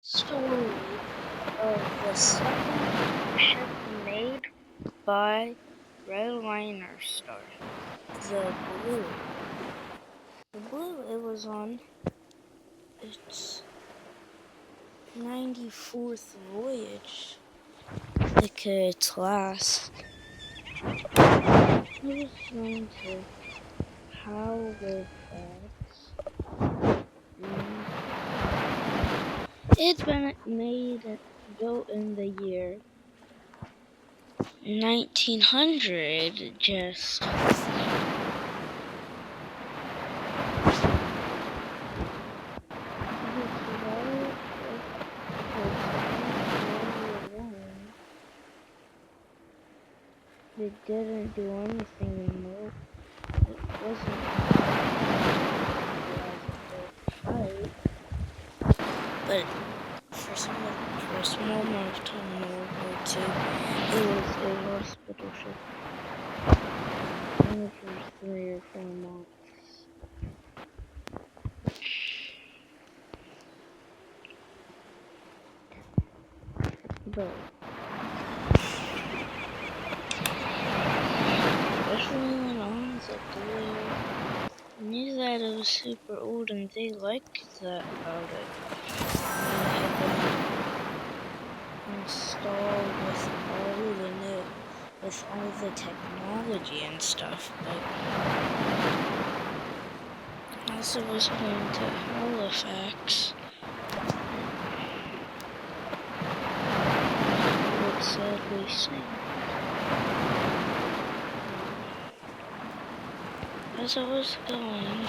Story of the second ship made by redliner star, the Blue. The Blue, it was on its 94th voyage. It could last. I was going to how with facts. It's been built in the year 1900, just. It didn't do anything remote. It wasn't fight, but for a small amount of time in World War II, it was a hospital ship. Only for 3 or 4 months. But especially when I was a boy, I knew that it was super old, and they liked that about it. Installed with all the technology and stuff, but as it was going to Halifax, it would sadly sink. As I was going,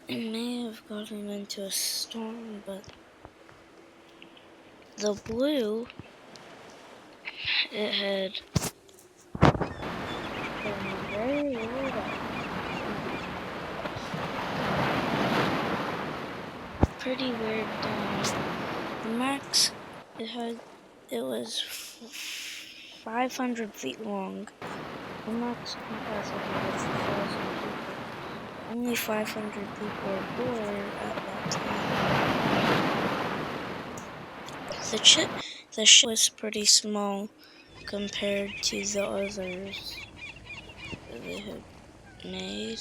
it may have gotten into a storm, but the Blue, it had been very old. Pretty weird down. The max it was 500 feet long. The max capacity was 1,000 people. Only 500 people were aboard at that time. The ship was pretty small compared to the others that they had made.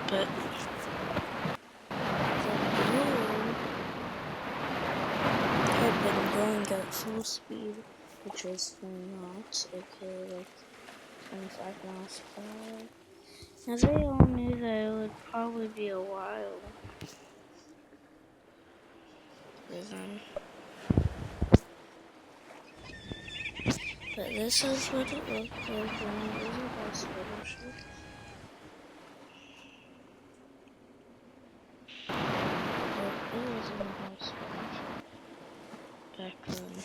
But the Blue had been going at full speed, which was 4 knots, okay, like 25 miles per hour. Now they all knew that it would probably be a while for them. But this is what it looked like when it was a hospital ship. But it wasn't a hospital ship back then.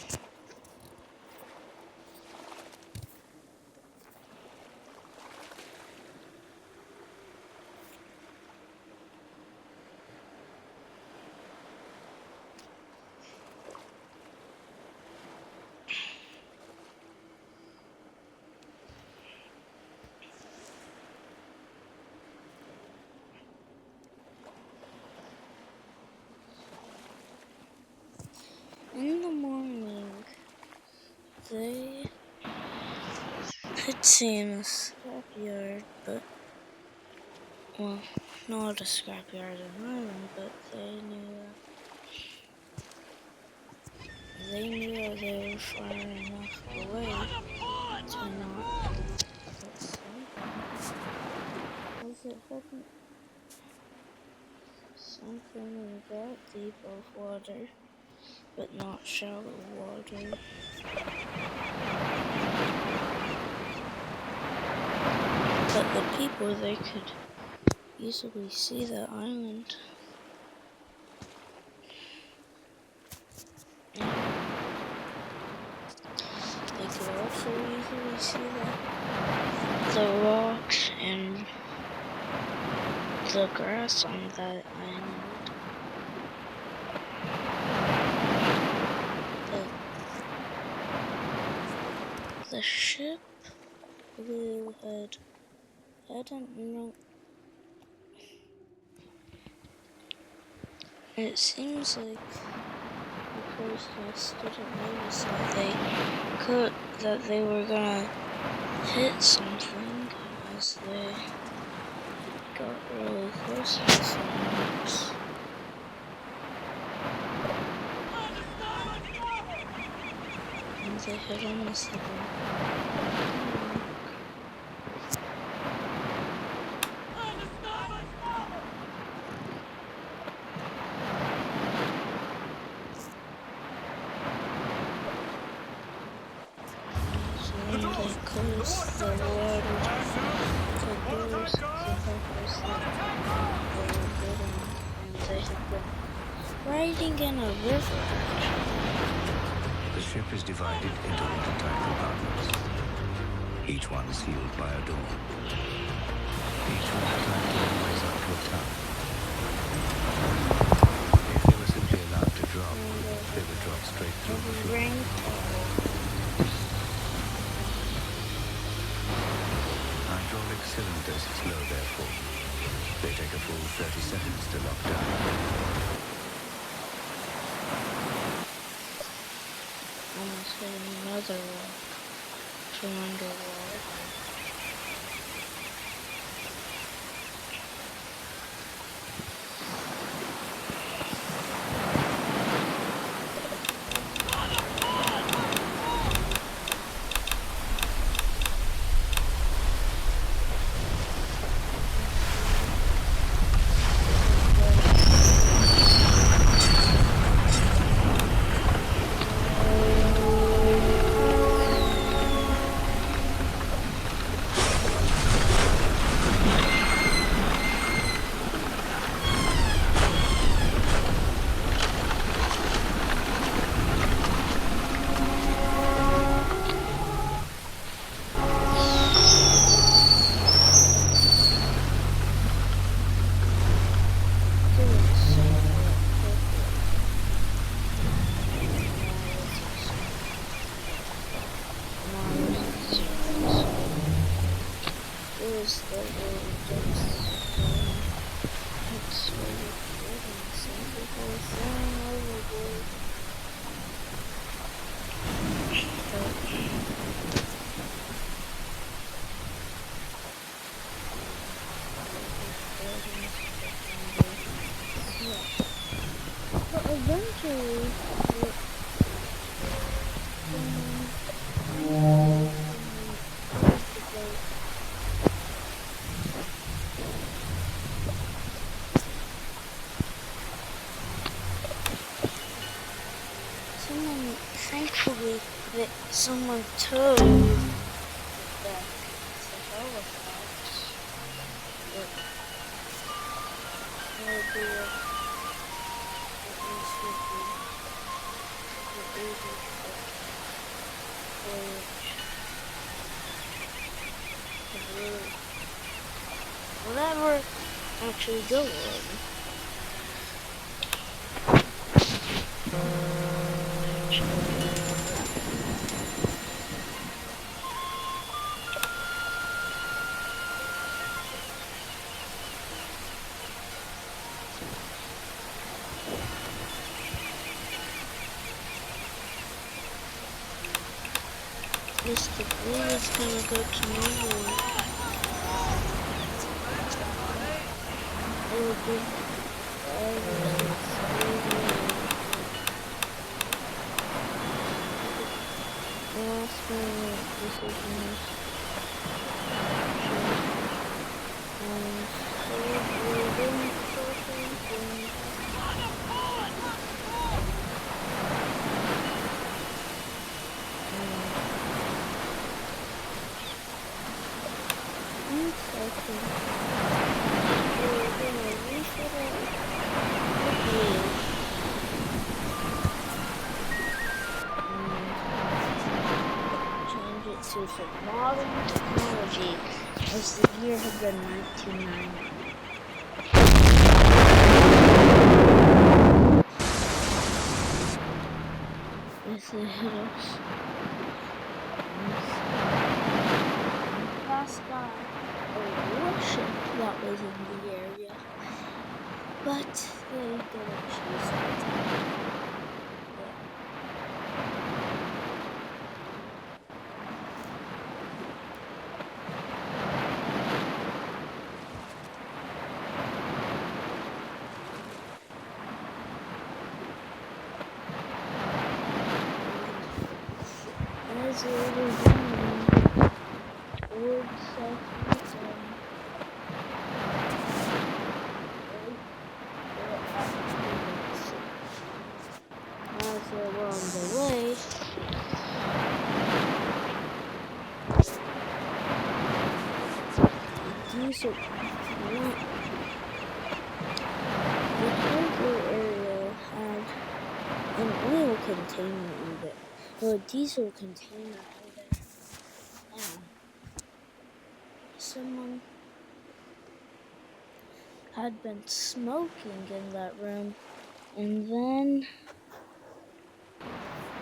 In the morning, they had seen a scrapyard, but, well, not a scrapyard in Ireland, but they knew that they were far enough away to not get sunk. Was it something that deep of water, but not shallow water. But the people, they could easily see the island. And they could also easily see the raw and the grass on that island. But the ship will head. I don't know. It seems like because the student noticed that they were gonna hit something as they got really close to the fireworks. And they hit almost the firework. They closed the water to doors the peppers that they were getting, and they had been riding in a river. The ship is divided into watertight compartments, each one sealed by a door. Each watertight door leads up to a tower. If they were simply allowed to drop, they would drop straight through the floor. Hydraulic cylinders slow their fall. They take a full 30 seconds to lock down. Almost hitting another rock from underwater. But eventually, thankfully, that someone towed that the Halifax. It would be a whatever actually go on. This debris is gonna go to nowhere. It will be the last minute decisions. To use of modern technology, as the year had been 1990. As they hit us, passed by a warship that was in the area, but they didn't choose it. As they were going towards southeast, as they were on the way, diesel went. The cargo area had an oil container in it, or a diesel container in it. And someone had been smoking in that room, and then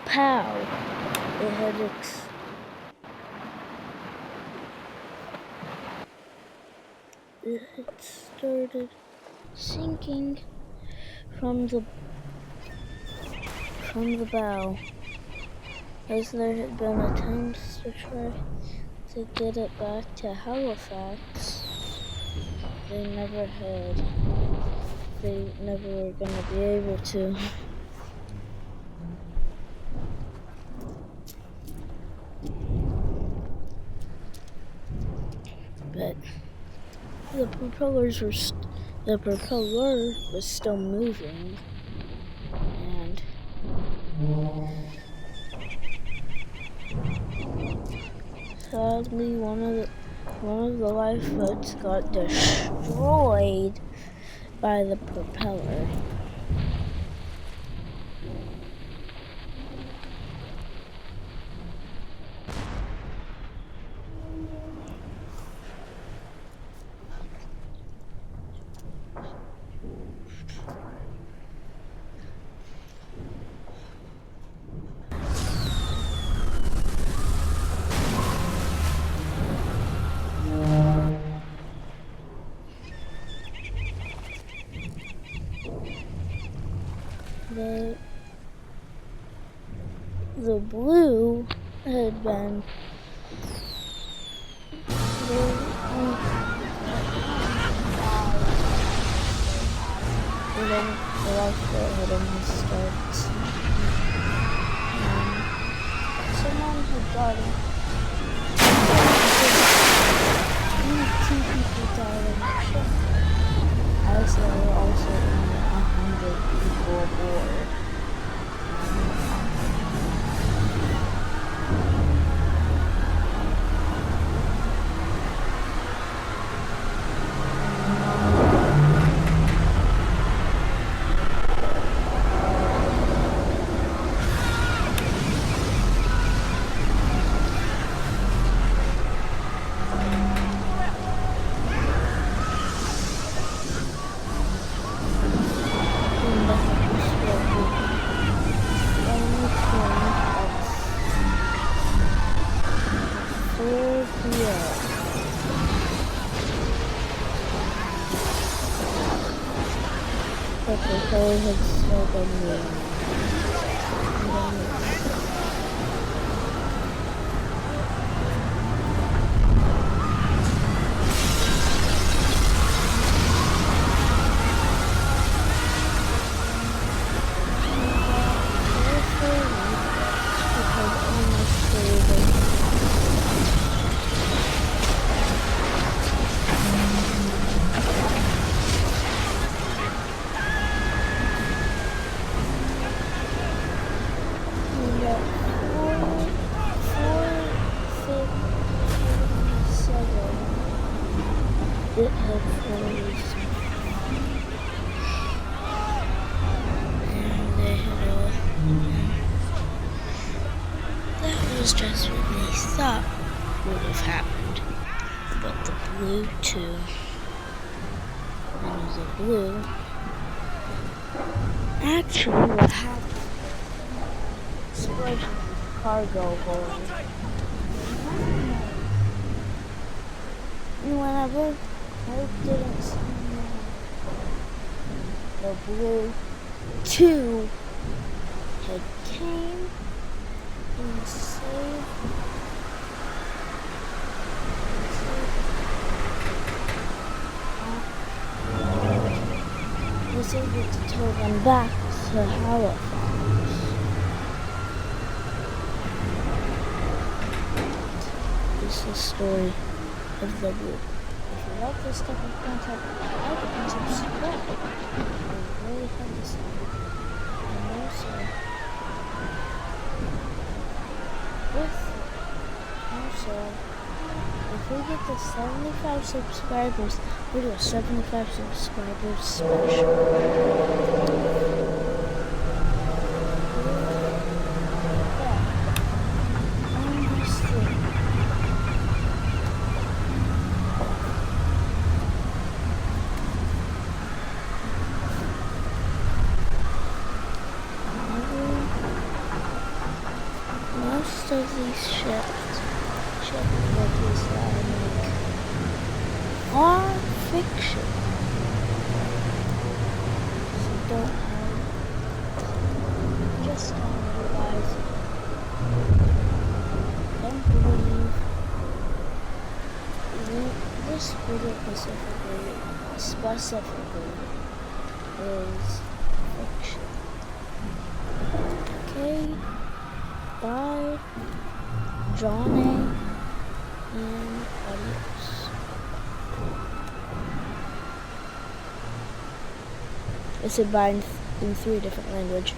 pow! It had started sinking from the bow, as there had been attempts to try to get it back to Halifax. They never had. They never were going to be able to. But the propeller was still moving, and sadly one of the lifeboats got destroyed by the propeller. The blue had been and then the lifeboat had almost started. Someone had died. Two people died on the ship, as there were also only 100 people aboard. But the hole had still been moving. It had closed, and they had all. That was just what we thought. would have happened. But the blue 2, and the blue, actually what happened, explosion of cargo hold. And whenever Hope didn't see the blue 2 had came and saved was able to tow them back to Halifax. This is the story of the blue. If you like this type of content, like and subscribe. I really have this on. And also, if we get to 75 subscribers, we'll do a 75 subscribers special. Most of these ships movies that I make are fiction. So just don't realize don't believe this video specifically is fiction. Okay, bye, John A. and adios. I said bye in 3 different languages.